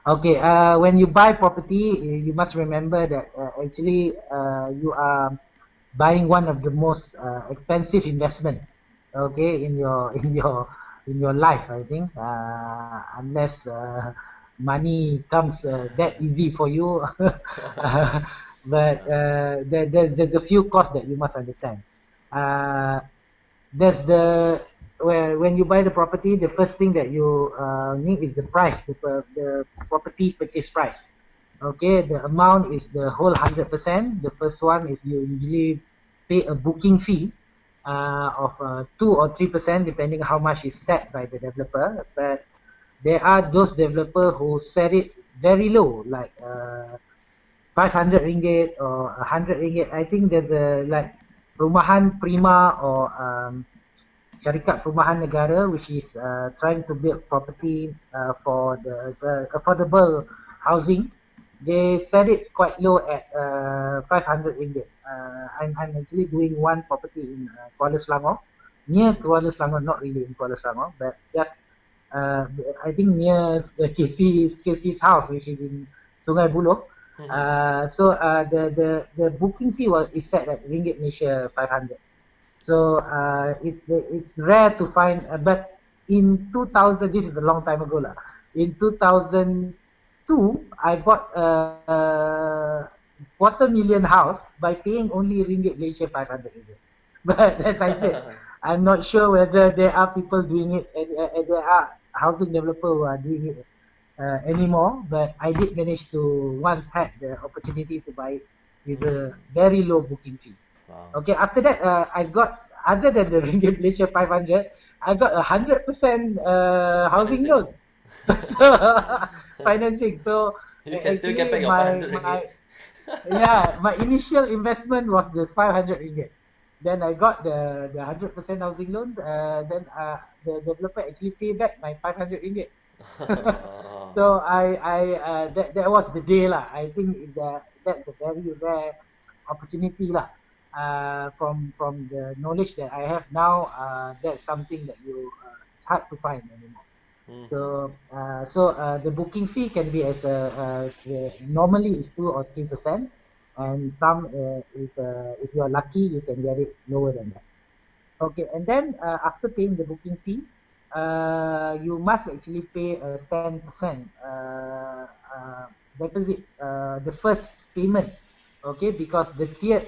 Okay, when you buy property, you must remember that actually you are buying one of the most expensive investment, okay, in your in your life. I think unless money comes that easy for you, but Yeah. there's a few costs that you must understand. Uh, there's the where when you buy the property, the first thing that you need is the price, the property purchase price. Okay, the amount is the whole 100%. The first one is you usually pay a booking fee of 2 or 3% depending how much is set by the developer. But there are those developer who set it very low, like 500 ringgit or 100 ringgit. I think there's a like Perumahan Prima or Syarikat Perumahan Negara, which is trying to build property for the affordable housing. They set it quite low at 500 ringgit. I'm actually doing one property in Kuala Selangor, near Mm-hmm. Kuala Selangor, not really in Kuala Selangor, but just uh, I think near KC's house, which is in Sungai Buloh. Mm-hmm. The booking fee was is set at Ringgit Malaysia 500. So it's rare to find, but in 2000, this is a long time ago lah. In 2002, I bought a quarter million house by paying only Ringgit Malaysia 500 ringgit. But as I said, I'm not sure whether there are people doing it, and there are housing developer who are doing it anymore. But I did manage to once had the opportunity to buy it with Mm. a very low booking fee. Wow. Okay, after that, I got, other than the Ringgit Malaysia 500, I got 100% housing Financing. loan. Financing. So You can still get actually, back your 500 ringgit. yeah, my initial investment was the 500 ringgit. Then I got the 100% housing loan. Then the developer actually paid back my 500 ringgit. So that was the day lah. I think that's a very rare opportunity lah. From the knowledge that I have now, that's something that it's hard to find anymore. Mm-hmm. So the booking fee can be as normally is 2 or 3%, and some if you are lucky you can get it lower than that. Okay, and then after paying the booking fee, you must actually pay a 10% deposit, the first payment. Okay, because the tiered,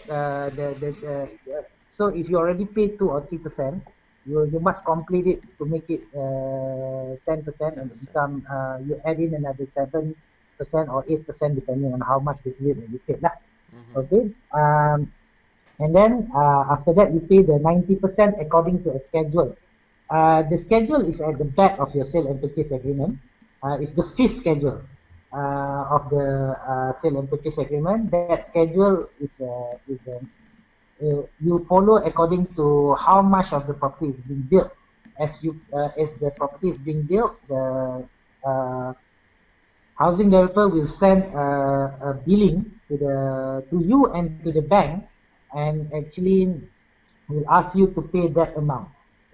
so if you already paid 2 or 3%, you must complete it to make it 10%, and 10%. become you add in another 7% or 8% depending on how much the tier that you paid lah. Mm-hmm. Okay, and then after that you pay the 90% according to a schedule. The schedule is at the back of your sale and purchase agreement. It's the fifth schedule of the sale and purchase agreement. That schedule is you follow according to how much of the property is being built. As the property is being built, the uh, housing developer will send a billing to you and to the bank, and actually will ask you to pay that amount.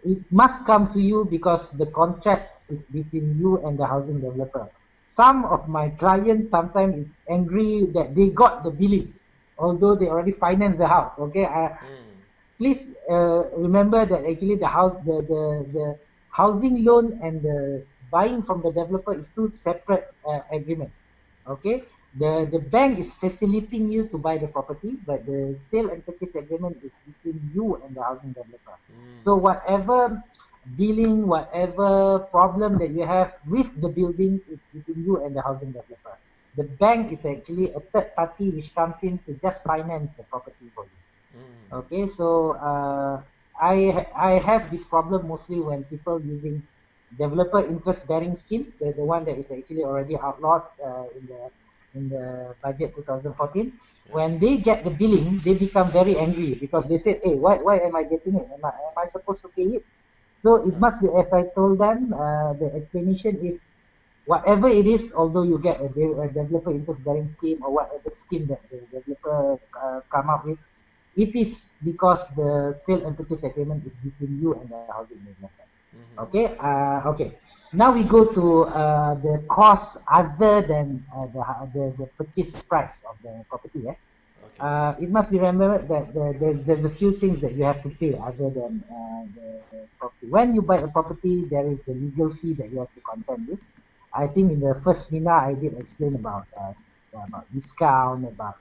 It must come to you because the contract is between you and the housing developer. Some of my clients sometimes is angry that they got the billing, although they already financed the house. Okay, Mm. please remember that actually the housing loan and the buying from the developer is two separate agreements. Okay, the bank is facilitating you to buy the property, but the sale and purchase agreement is between you and the housing developer. Mm. So whatever dealing, whatever problem that you have with the building is between you and the housing developer. The bank is actually a third party which comes in to just finance the property for you. Mm. Okay, so I have this problem mostly when people using developer interest bearing scheme, the one that is actually already outlawed in the budget 2014. Yeah. When they get the billing, they become very angry because they say, "Hey, why am I getting it? Am I supposed to pay it?" So it must be, as I told them, the explanation is whatever it is, although you get a developer interest bearing scheme or whatever scheme that the developer come up with, it is because the sale and purchase agreement is between you and the housing developer. Okay. Okay. Now we go to the cost other than the purchase price of the property. Okay. It must be remembered that there's a few things that you have to pay other than the property. When you buy a property, there is the legal fee that you have to contend with. I think in the first seminar I did explain about discount, about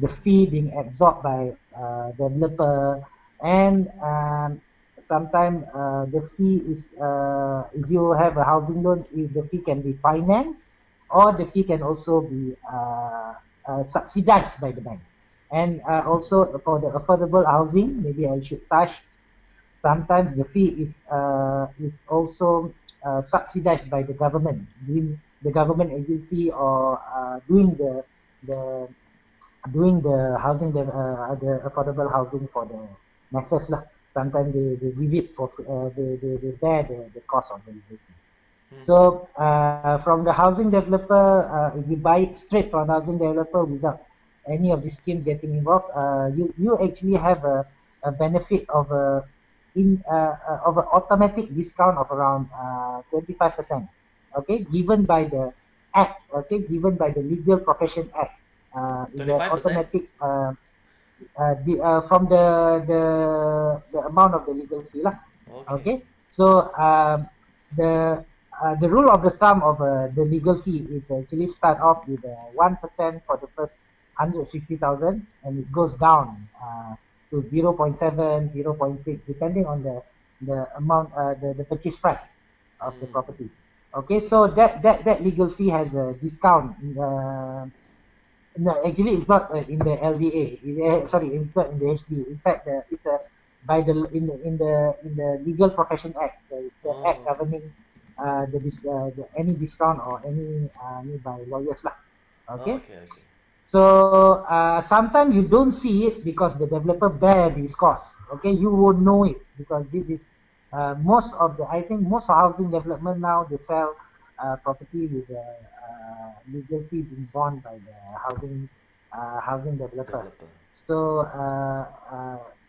the fee being absorbed by developer, and sometimes the fee is if you have a housing loan, if the fee can be financed, or the fee can also be subsidized by the bank. And also for the affordable housing, maybe I should touch. Sometimes the fee is also subsidized by the government, doing the government agency, or the doing the affordable housing for the masses lah. Sometimes they give it for they bear the cost of the living. So from the housing developer, if you buy it straight from housing developer without any of the scheme getting involved, you actually have a benefit of of an automatic discount of around 25%. Okay, given by the act. Okay, given by the Legal Profession Act. Is an 25%? automatic from the amount of the legal fee lah. Okay. Okay, so the rule of the thumb of the legal fee is actually start off with 1% for the first 150,000, and it goes down to 0.7, 0.6, depending on the amount, the purchase price of the property. Okay, so that legal fee has a discount. No, actually, it's not in the LDA. Sorry, it's not in the HD. In fact, it's by the Legal Profession Act, the act governing any discount or any by lawyers lah. Okay. Okay. So sometimes you don't see it because the developer bear these costs. Okay, you won't know it because this is I think most housing development now, they sell property with legal fee being borne by the housing developer. So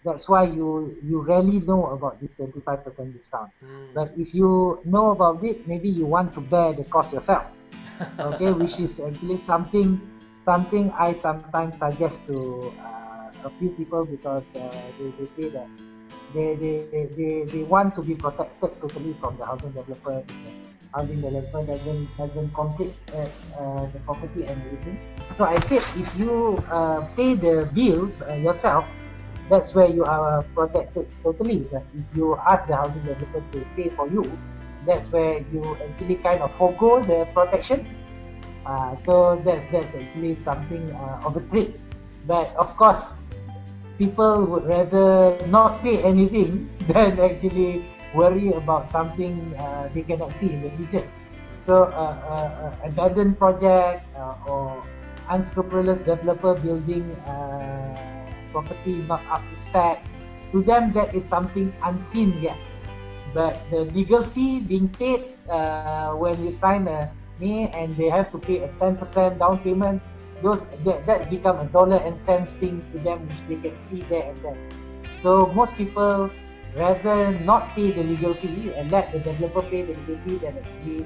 that's why you rarely know about this 25% discount. But if you know about it, maybe you want to bear the cost yourself. Okay, which is actually something I sometimes suggest to a few people, because they say that they want to be protected totally from the housing developer. The housing developer doesn't complete the property and everything. So I said, if you pay the bill yourself, that's where you are protected totally. But if you ask the housing developer to pay for you, that's where you actually kind of forgo the protection. So that's actually something of a trick. But of course, people would rather not pay anything than actually worry about something they cannot see in the future. So abandoned project or unscrupulous developer building property not up to spec, to them that is something unseen yet. But the legal fee being paid when you sign a and they have to pay a 10% down payment, that become a dollar and cents thing to them, which they can see there and then. So most people rather not pay the legal fee and let the developer pay the legal fee than actually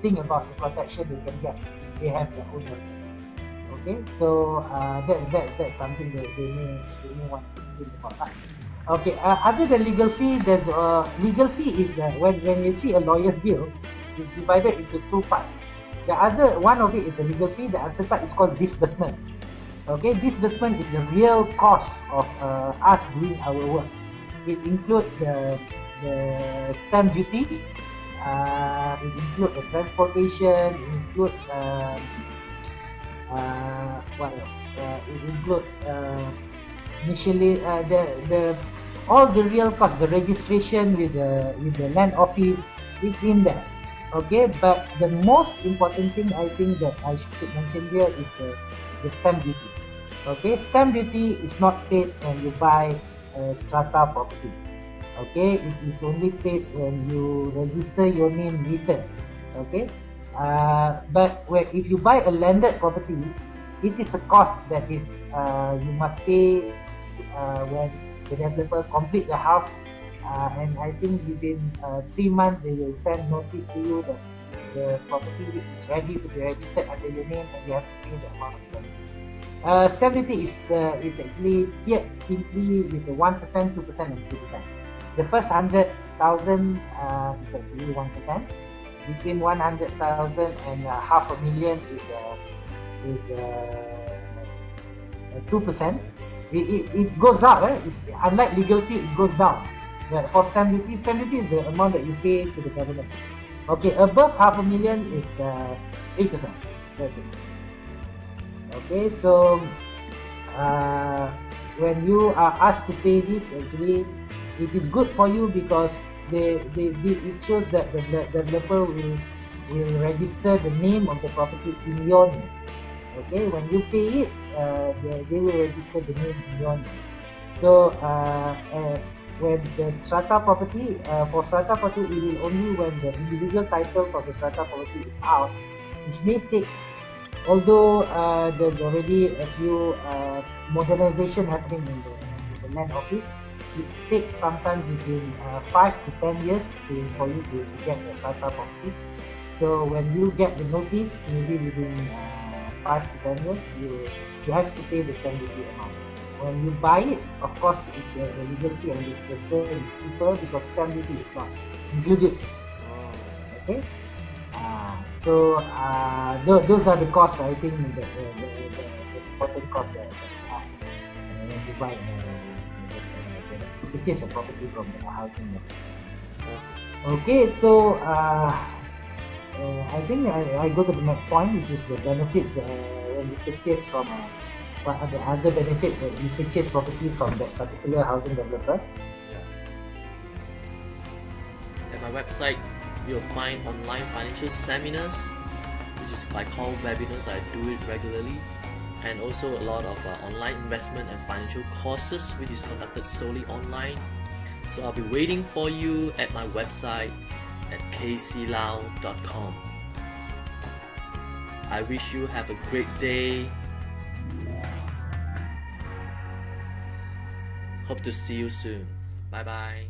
think about the protection they can get. They have their own work. Okay, so that's something that they may want to think about. Okay, other than legal fee, there's legal fee is when you see a lawyer's bill, it's divided into two parts. The other one of it is the legal fee. The other part is called disbursement. Okay, disbursement is the real cost of us doing our work. It includes the stamp duty. It includes the transportation. It includes what else? It includes initially all the real cost. The registration with the land office is in there. Okay, but the most important thing I think that I should mention here is the stamp duty. Okay, stamp duty is not paid when you buy a strata property. Okay, it is only paid when you register your name later. Okay, but if you buy a landed property, it is a cost that is you must pay when the developer complete the house and I think within 3 months they will send notice to you that the property is ready to be registered under your name, and you have to pay the amount of stamp duty. Stamp duty is actually tiered simply with the 1%, 2%, and 3%. The first 100,000 is actually 1%. Between 100,000 and half a million is 2%. It goes up, right? Unlike legal fee, it goes down. But for stamp duty is the amount that you pay to the government. Okay, above half a million is 3%. That's it. Okay, so when you are asked to pay this, actually, it is good for you because it shows that the developer will register the name of the property in your name. Okay, when you pay it, they will register the name in your name. So when the strata property, for strata property, it will only when the individual title for the strata property is out, which may take, although there's already a few modernization happening in the land office, it takes sometimes between 5 to 10 years for you to get the strata property. So when you get the notice, maybe within 5 to 10 years, you have to pay the stamp duty amount. When you buy it, of course, the legal fee and the sale is cheaper because stamp duty is not included. Okay. So those are the costs. I think the important costs that when you buy purchase a property from the housing. Okay, so I think I go to the next point, which is the benefits when you purchase from what are the other benefits that you purchase property from that particular housing developer. At my website, you'll find online financial seminars, which is I call webinars. I do it regularly, and also a lot of online investment and financial courses, which is conducted solely online. So I'll be waiting for you at my website at kclau.com. I wish you have a great day. Hope to see you soon. Bye bye.